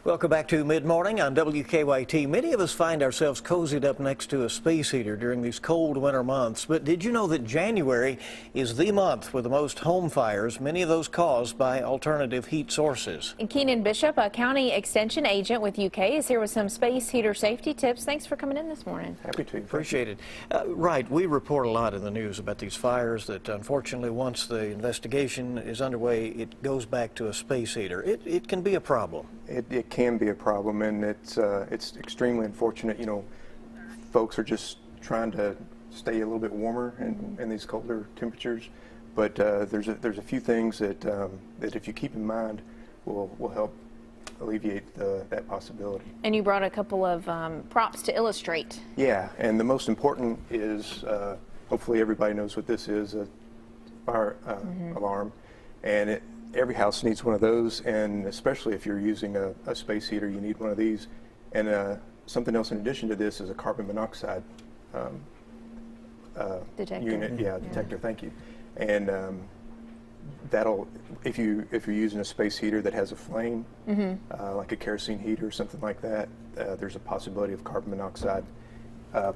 Welcome back to Mid-Morning on WKYT. Many of us find ourselves cozied up next to a space heater during these cold winter months. But did you know that January is the month with the most home fires, many of those caused by alternative heat sources? And Keenan Bishop, a county extension agent with UK, is here with some space heater safety tips. Thanks for coming in this morning. Happy to. Appreciate it. Right, we report a lot in the news about these fires that unfortunately once the investigation is underway, it goes back to a space heater. It can be a problem. It can be a problem, and it's extremely unfortunate. You know, folks are just trying to stay a little bit warmer in these colder temperatures. But there's a few things that if you keep in mind will help alleviate that possibility. And you brought a couple of props to illustrate. Yeah, and the most important is hopefully everybody knows what this is, a fire alarm, and every house needs one of those, and especially if you're using a space heater, you need one of these. And something else in addition to this is a carbon monoxide Detector. unit. Yeah, detector. Thank you. And that'll, if you're using a space heater that has a flame, like a kerosene heater or something like that, there's a possibility of carbon monoxide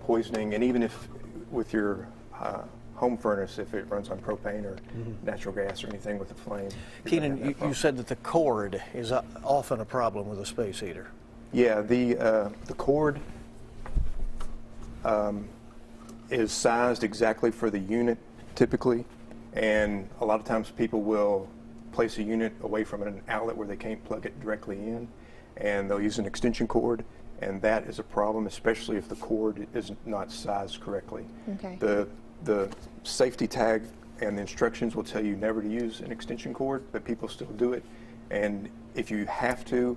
poisoning. And even if with your home furnace, if it runs on propane or natural gas or anything with a flame. Keenan, you said that the cord is often a problem with a space heater. Yeah, the cord is sized exactly for the unit typically, and a lot of times people will place a unit away from an outlet where they can't plug it directly in, and they'll use an extension cord, and that is a problem, especially if the cord is not sized correctly. Okay. The safety tag and the instructions will tell you never to use an extension cord, but people still do it. And if you have to,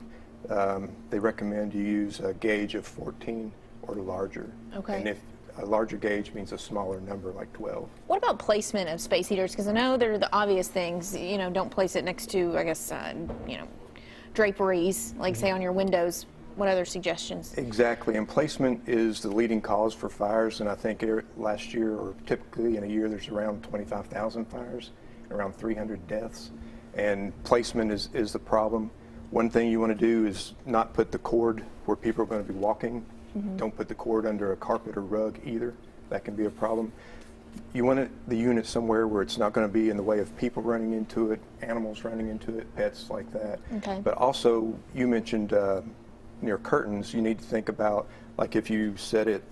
they recommend you use a gauge of 14 or larger. Okay. And if a larger gauge means a smaller number, like 12. What about placement of space heaters? Because I know there are the obvious things. You know, don't place it next to, I guess, you know, draperies, like say on your windows. What other suggestions? Exactly, and placement is the leading cause for fires, and I think last year, or typically in a year, there's around 25,000 fires, around 300 deaths, and placement is the problem. One thing you want to do is not put the cord where people are going to be walking. Don't put the cord under a carpet or rug either. That can be a problem. You want the unit somewhere where it's not going to be in the way of people running into it, animals running into it, pets like that. Okay. But also, you mentioned near curtains, you need to think about, like if you set it,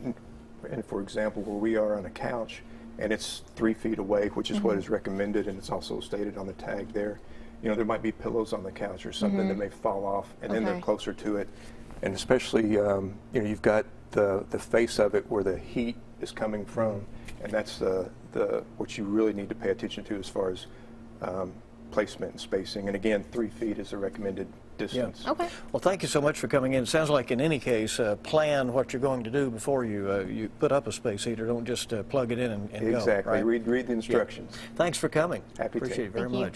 and for example, where we are on a couch, and it's 3 feet away, which is what is recommended, and it's also stated on the tag there. You know, there might be pillows on the couch or something that may fall off, and then they're closer to it. And especially, you know, you've got the face of it where the heat is coming from, and that's what you really need to pay attention to as far as placement and spacing. And again, 3 feet is a recommended distance. Yeah. Okay. Well, thank you so much for coming in. It sounds like in any case, plan what you're going to do before you put up a space heater. Don't just plug it in and Exactly. go. Right? Read the instructions. Yeah. Thanks for coming. Happy to. Appreciate it very much.